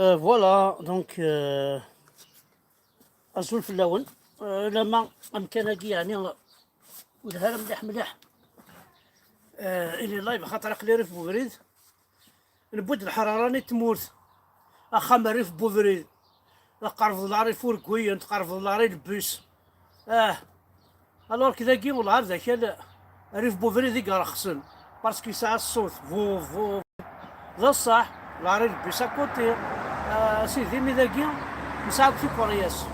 فوالا دونك أزول في اللون. لما أمكانك يعني ودها مليح مليح. إلي لايف خاطر عقلي ريف بوفريد نبود الحرارة راني تموت. أخا ما ريف بوفريد قرف دلاري فوركوي تقرف دلاري البيس. الوغ كذا كي والله ذاك ريف بوفريد يقرا رخصن باسكو يساع الصوت فو فو ذا الصح لاري البيس أكوتي. سيدي مذاكي نساعد في كورياس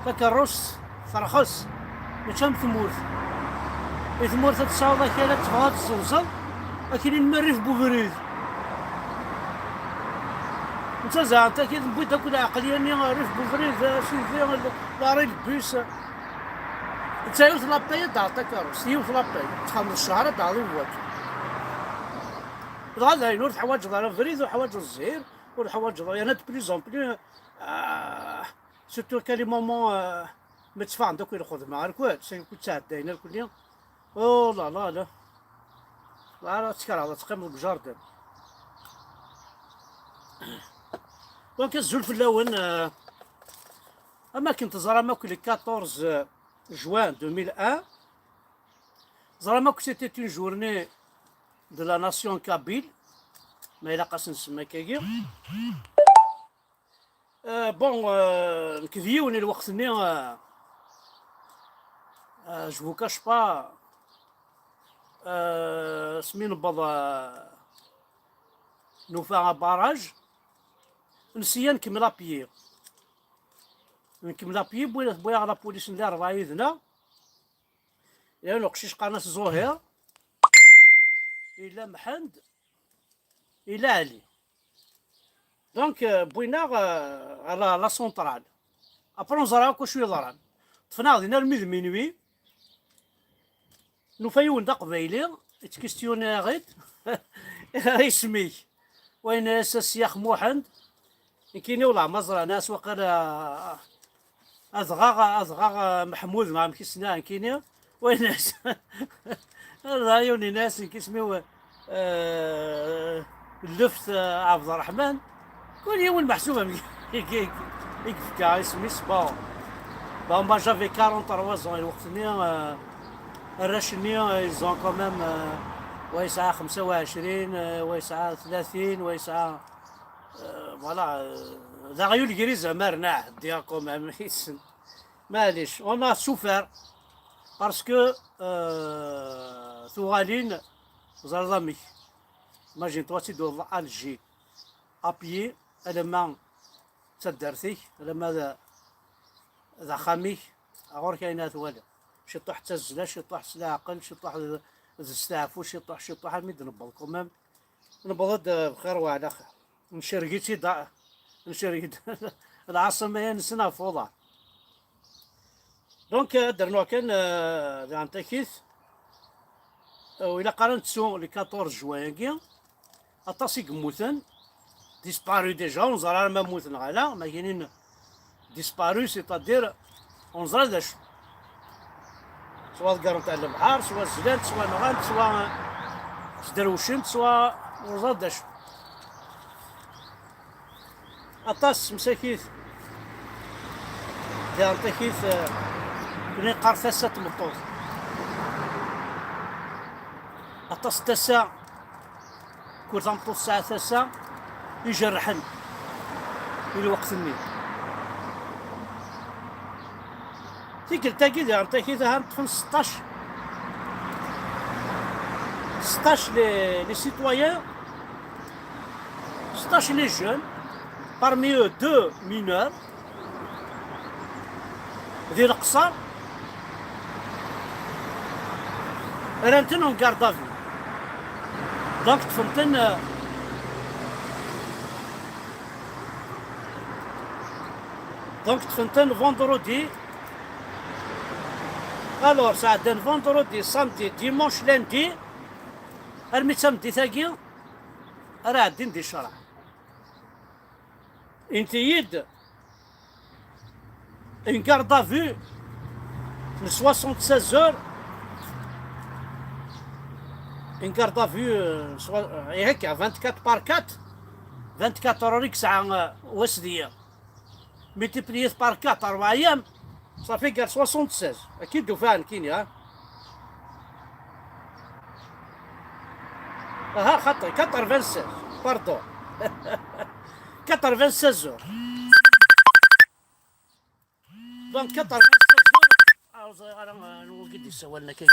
فكروس فرخص مشام ثمورث ثمورث تصاوض كالا تبغى تزوزل لكن نمري في بوفريد انت زعما انت كي نبغي داك العقليه اني غاري في بوفريد سيدي لاري البيس انت يوث لاباي دعطا كروس يوث لاباي تخمس الشهر دعطي الوقت غادا ينور حوايج دار فريد وحوايج الزهير والحوايج انا بريزومبل سيرتو كالي مومون متفاهم دوك ياخذ مع الكواد كنت تعدينا الكل او لا لا لا لا تسكر على تقيم الجاردن دونك الزول في اللون. اما كنت زراماكو لي 14 جوان 2001 زراماكو سيتي اون جورني دو لا ناسيون كابيل ما إلا قاس نسمى كاكي. بون نكذيوني الوقت ني جو فو كاش با سمي نبض نوفا باراج نسيا نكمل ابيي بويا على بوليس ندير رايدنا يا نقشيش قناص زهير إلا محمد إلا علي. دونك بوينا على لا سونطرال ابرون نزراو شويه ضران طفنا غادينا الميد مينوي نوفايون دا قبايلي يتكستيوني غيد اسميك وين السياخ محمد كاينين والله مزرعه ناس وقال أذغاغ محمود مع مكيسنا كاينين وين ناس رايوني ناس كيسميو اللفت عبد الرحمن كل يوم محسوبه يكفكا اسمي سبا بون با جافي 43 زون الوقتني الراشني يزون كوميم ويسعى 25 ويسعى 30 ويسعى فوالا ذا غيول كري زعما رناح ديالكم معليش اون سوفير باسكو ثوالين زرزامي ماجين توا تيدو الجي ابيي لما تدرتي لما ذا خامي غور كاينه ثوالا شي طوح حتى الزلا شي طوح سلاقل شي طوح الزستعفو شي طوح ميد نبضكم نبض بخير وعلى خير نشرقيتي ضاع نشرقيت العاصمه هي نسنا فوضى. دونك درنا كان عن تكيث وإلا قارنت سو لي 14 جوان اطاسي قموثن ديسبارو ديجا ونزرا ما موتن غالا ما كاينين ديسبارو سيتادير ونزرا داش سوا الكارون تاع البحر سوا الزلال سوا نغانت سوا سدروشنت سوا ونزرا داش اطاس مساكيث ديال تكيث كنا قرفاسة مطوط اطاس تسع كل تمطوط الساعة تسع يجرحن الوقت النيل تيك التاكيد يعني تاكيد هانتفن 16 لي سيتويان 16 لي جون parmi eux 2 mineurs ذي القصر رانتنهم كاردافي دونك تفهمتن فوندرودي الور ساعدين فوندرودي سامدي ديمونش لاندي ارمي سامدي ثاقي راه عدين دي شرع انت يد ان كاردافي 76 heures ان كاردا فيو هكا 24 بار 4 24 هوريك ساعة وسدية ملتيبلييت بار 4 4 أيام صافي قال 76 أكيد دوفان كاين ها خطي 96 باردون 96 زور دونك 96 زور أنا قد يسوى لنا كيف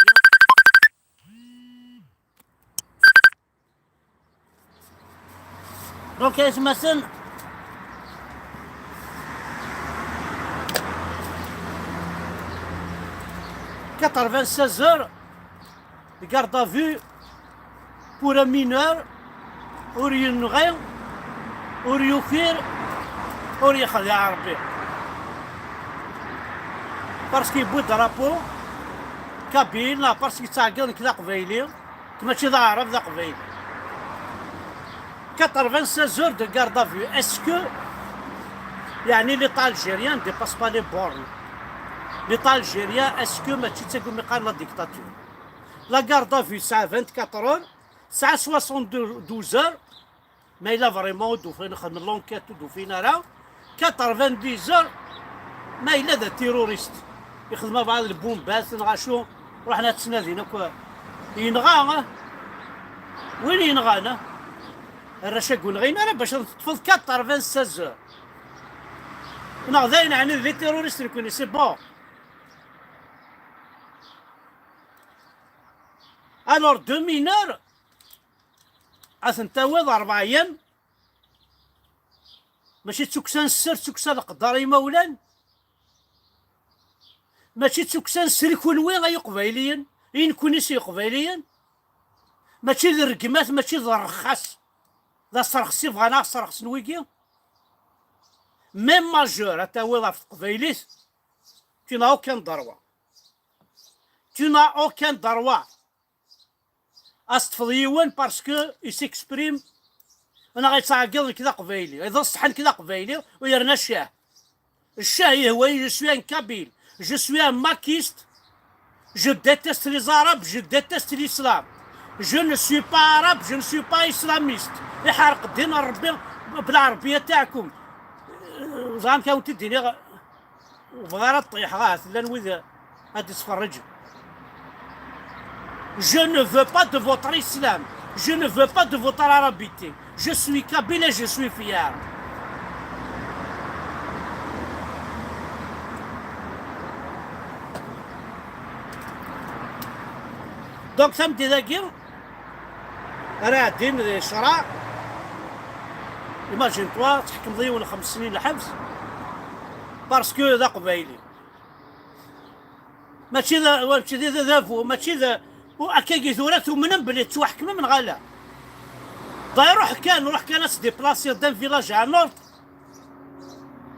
دونك مثلا 96 heures de garde à vue pour un mineur ور ينغي ور يثير ور يخدع ربي باسكو يبو درابو كابيل باسكو تعقل كذا قبيلي ماشي ذا عرب ذا قبيلي 96 heures de garde à vue. Est-ce que يعني l'État algérien ne dépasse pas les bornes? L'État algérien, est-ce que ما تيتقول la dictature? La garde à vue, ça 24 heures, ça 72 heures, mais il a vraiment دوفين خدم l'enquête دوفين راه 90 heures, ما إلا ذا تيروريست يخدم بعض البومبات نغاشو رحنا تسنادينا ينغانا وين ينغانا؟ الرشاق ونغينا انا باش تطفض 96 heures. نغذاين عن لي تيروريست يكون سي بون. الور دو مينور اثنتاوض 4 ايام ماشي تسكسان السر تسكسان القدر مولان ماشي تسكسان السر يكون وين غاي قبايليا ينكون يسي قبايليا ماشي ذي الرقمات ماشي ذي الرخاص ذا صرخسي بغانا صرخس نويكي ميم ماجور اتاوض في قبايليت tu n'as aucun droit tu n'as aucun droit أستفض يوان باسكو يسيكسبريم أنا غيتعقل كذا قبايلي إذا صحن كذا قبايلي ويرنا الشاه هو جو سوي ان كابيل جو سوي ان ماكيست جو ديتست لي زاراب جو ديتست l'islam جو ne suis pas arabe جو ne suis pas islamiste يحرق الدين ربي بالعربية تاعكم زعما كاين تديني وبغا طيح غاث لا نويذ غادي تفرج. Je ne veux pas de votre islam. Je ne veux pas de votre arabité. Je suis kabyle et je suis fier. Donc ça me dit d'ailleurs, راه دين شرع. Imagine-toi تحكم ضي ولا 5 سنين الحبس باسكو ذا قبايلي ماشي ذا ذافو ماشي ذا وأكاكي ثورات ومنن بلي توحكم من غالا ضاي روح كان اسدي بلاصي دان فيلاج على النورد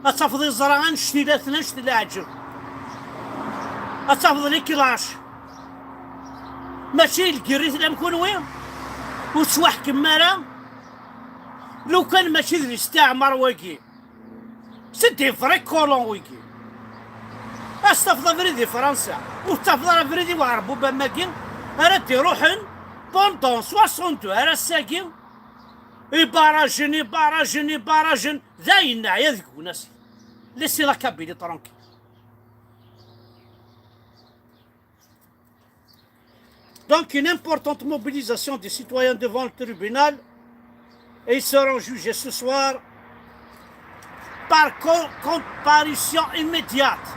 اتفضي الزرعان شتي لا ثنا شتي لا عجب اتفضي لي كلاش ماشي الكريت لا نكون وين وتوحكم مالا لو كان ماشي ذي استعمر ويكي سيتي فري كولون ويكي استفضل فريدي فرنسا وتفضل فريدي وعربو بماكين أردي روحن بوندون 62 أرا ساكين يباراجن ذاين نعيا ذيك وناسي ليسي لا كابيلي ترونكي. Donc une importante mobilisation des citoyens devant le tribunal et ils seront jugés ce soir par comparution immédiate.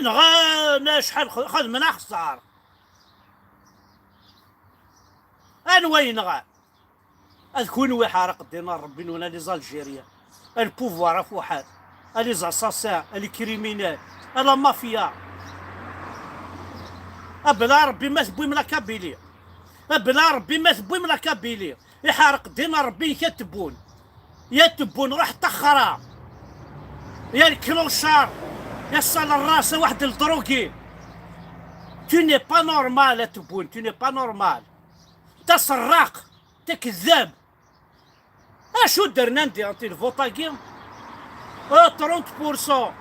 نغانا شحال خدمنا خسار وين نغا اذكون وي حارق الدينار ربي ولا لي زالجيريا البوفوار فوحات لي زاساسان لي كريمينال لا مافيا بلا ربي ما ثبوي من كابيلي بلا ربي ما ثبوي من كابيلي يحارق الدينار ربي يتبون روح تخرا يا الكلوشار يا صال الراس واحد الدروكي tu n'es pas normal يا تبون tu n'es pas normal تا سراق تا كذاب اشو درنا ندي انتي الفوطا كيم 30%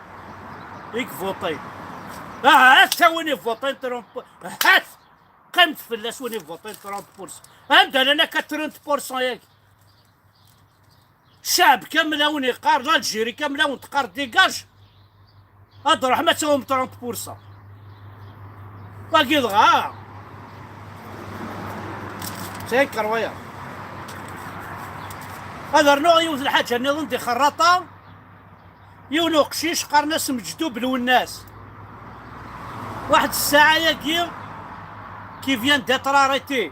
يك فوطي هات وين فوطين 30 هات قيمت فلاس وين فوطين 30%. عندنا انا 30% ياك. الشعب كامل وين يقار الجيري كامل وين تقار ديكاج. هاد روح ما تساوم 30%. باقي دغا سيك روايا هذا رنو يوز الحاجة نظن دي خراطة يونو قشيش قرناس مجدوب بالوناس واحد الساعة ياكي كي فيان ديتر اريتي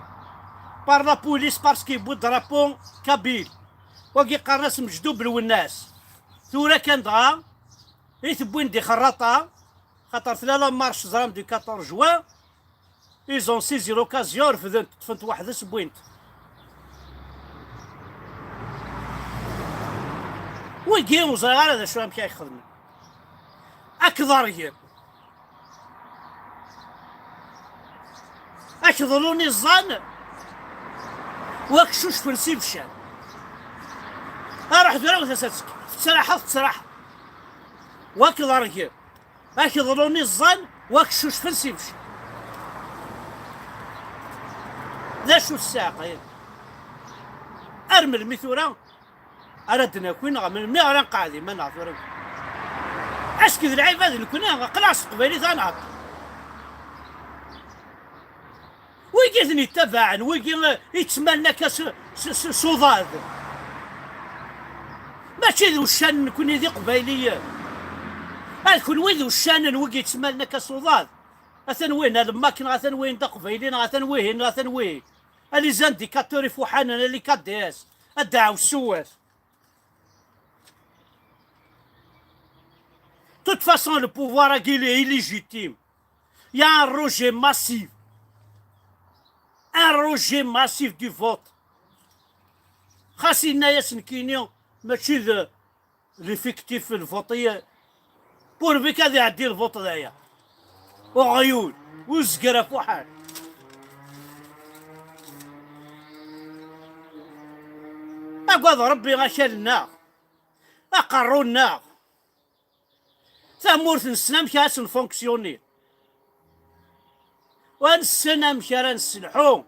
بار لا بوليس باسكو يبو درابون كابيل وكي قرناس مجدوب بالوناس ثورة كان دغا يثبوين دي خراطة خاطر ثلاثة مارش زرام دي 14 جوان إيزون سيزي لوكازيون رفدت طفنت واحد سبوينت ويجي وصغار هذا شو مشى يخدم أكثر هي أكذلوني الظن وكشوش في السيبشان أروح دورة وتسلسك تسرح وكذر هي أكذلوني الظن وكشوش في السيبشان ذا شو الساقين أرمل المثورة أردنا كوين من ميغران قاعدين ما نعرف أسكت العباد اللي كنا قلاص قبيلي ثانات ويجيثني تبعن ويجي يتسمى كاس صوضاد ماشي ذو الشان نكون ذي قبيلية كون وين ذو الشان ويجي يتسمى كصوضاد أثن وين هذا الماكين أثن وين دا قبيلين أثن وين أثن وين اللي زندي كاتوري فوحانا اللي كاديس الدعو السواس. De toute façon, le pouvoir il est illégitime. Il y a un rejet massif. Un rejet massif du vote. خاصنا ياسنكينيو ماشي ليفيكتيف الفوطية بور بك هذا يعدي الفوط ذايا وعيون وزقرة فوحان أقعد ربي غشلنا أقرونا ثمورث نسنا مكاس نفونكسيوني ونسنا مكا نسلحو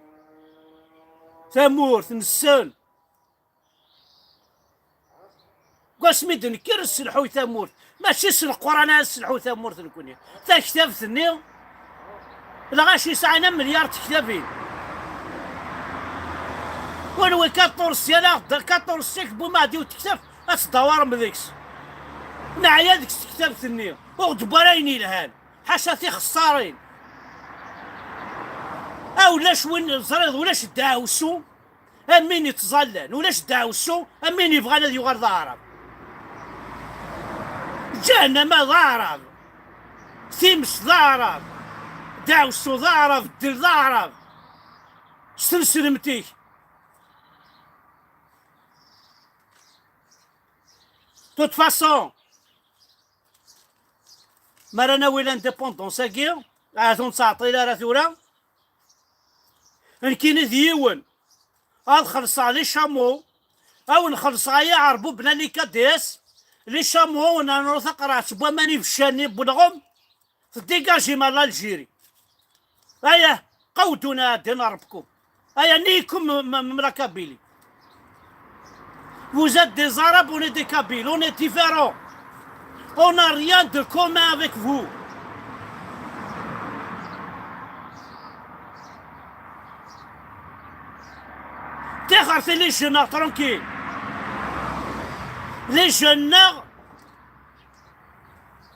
ثمورث نسن قاسمي نكر السلحو ثمورث ماشي القرآن السلحو ثمورث نكوني تا كتاب ثني لغاشي ساعنا مليار كتابين ونوي 14 سيك بو ما ديو تكتب أتدوار مذيكس نعيا ديك كتاب ثني وغدبرايني لهان حاشا خسارين ولاش وين زريض ولاش داوسو امين يتظلل ولاش داوسو امين يبغى الذي يغير ضارب جهنم ضارب ثيمس ضارب داوسو ضارب دل ضارب سلسلمتيك توت فاسون مرانا ويل انديبوندونس كي عاثون تعطي لا ثورة نكين ديون خلصا لي شامو او نخلصا يعربو بنا لي كاديس لي شامو ونروث قرات بوا ماني بشاني بنغم تديكاجي مال الجيري ايا قودونا دينا ربكم ايا نيكم مراكابيلي Vous êtes des Arabes, on est des Kabyles, on est différents. On n'a rien de commun avec vous. C'est les jeunes tranquilles. Les jeunes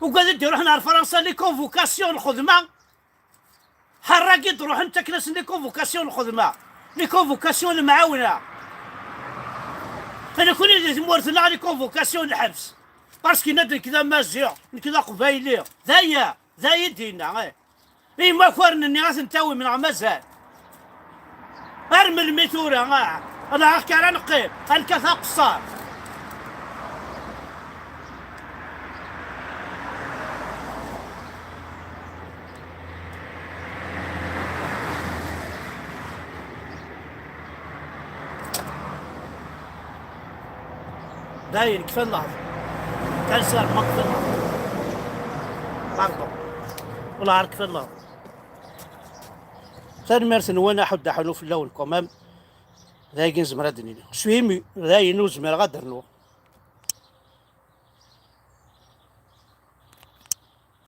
وقاعد يروح نهار فرنسا لي كونفوكاسيون الخدمة حراقي تروح انت كلاس لي كونفوكاسيون الخدمة لي كونفوكاسيون المعاونة أنا كل اللي مورثنا على كونفوكاسيون الحبس باسكو ندري كذا مازيغ كذا قبايلي ذا يدينا إي ما كورني غاس نتاوي من مازال ارمي الميثورة أنا هكا على نقيب الكثا قصار داير كيف اللحظة كان صار مقتل برضو والله عارف كيف الله. ثاني مارس وانا حد حلو في اللون كمام ذاك زمرا دنيا شويمي ذا ينوز من غدر نو